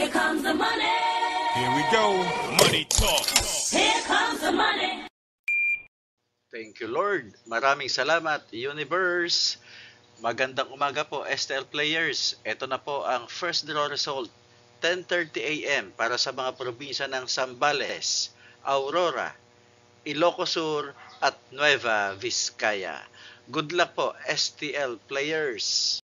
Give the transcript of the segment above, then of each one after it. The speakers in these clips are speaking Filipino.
Here comes the money. Here we go. Money talk. Here comes the money. Thank you, Lord. Maraming salamat, Universe. Magandang umaga po, STL players. Ito na po ang first draw result. 10:30 a.m. para sa mga probinsya ng Zambales, Aurora, Ilocos Sur at Nueva Vizcaya. Good luck po, STL players.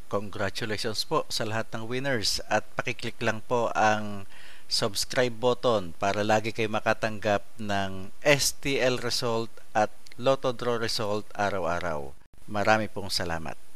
Congratulations po sa lahat ng winners at pakiclick lang po ang subscribe button para lagi kayo makatanggap ng STL result at Lotto Draw result araw-araw. Marami pong salamat.